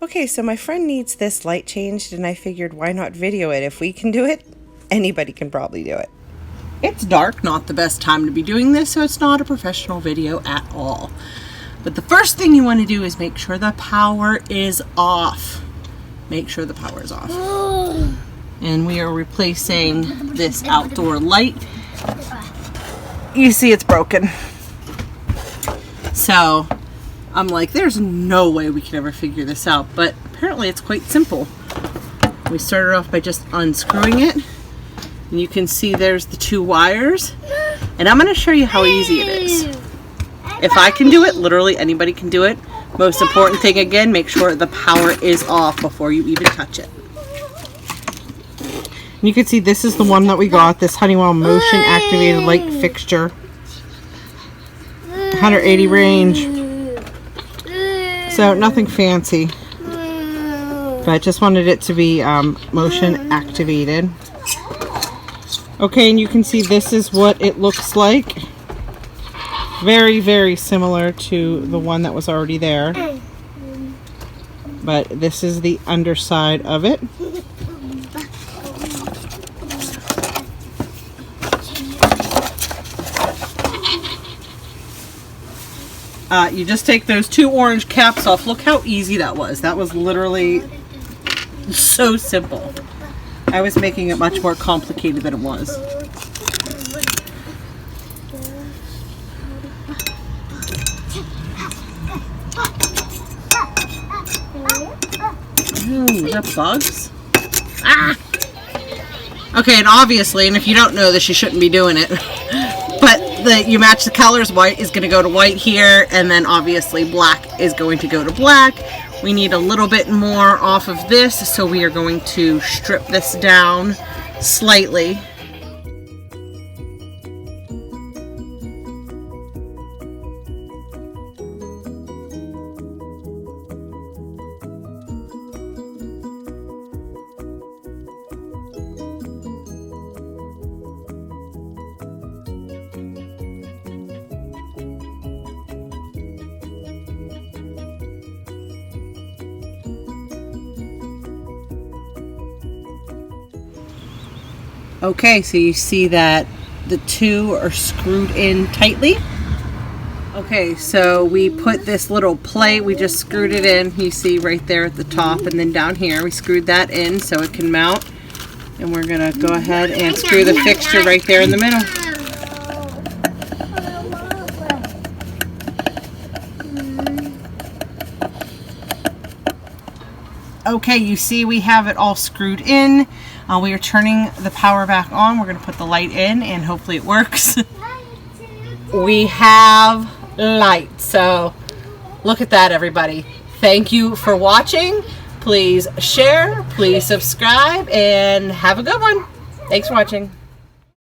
Okay, so my friend needs this light changed, and I figured why not video it? If we can do it, anybody can probably do it. It's dark, not the best time to be doing this, so it's not a professional video at all. But the first thing you want to do is make sure the power is off. Make sure the power is off. And we are replacing this outdoor light. You see it's broken. So I'm like, there's no way we can ever figure this out, but apparently it's quite simple. We started off by just unscrewing it, and you can see there's the two wires, and I'm going to show you how easy it is. If I can do it, literally anybody can do it. Most important thing, again, make sure the power is off before you even touch it. And you can see this is the one that we got, this Honeywell motion activated light fixture. 180 range. So nothing fancy, but just wanted it to be motion activated. Okay, and you can see this is what it looks like. Very, very similar to the one that was already there. But this is the underside of it. You just take those two orange caps off. Look how easy that was. That was literally so simple. I was making it much more complicated than it was. Ooh, is that bugs? Ah! Okay, and obviously, and if you don't know this, you shouldn't be doing it. But you match the colors. White is going to go to white here, and then obviously black is going to go to black. We need a little bit more off of this, so we are going to strip this down slightly. Okay, so you see that the two are screwed in tightly. Okay, so we put this little plate, we just screwed it in, you see right there at the top, and then down here we screwed that in so it can mount. And we're gonna go ahead and screw the fixture right there in the middle. Okay, you see we have it all screwed in. We are turning the power back on. We're going to put the light in and hopefully it works. We have light. So look at that, everybody. Thank you for watching. Please share, please subscribe, and have a good one. Thanks for watching.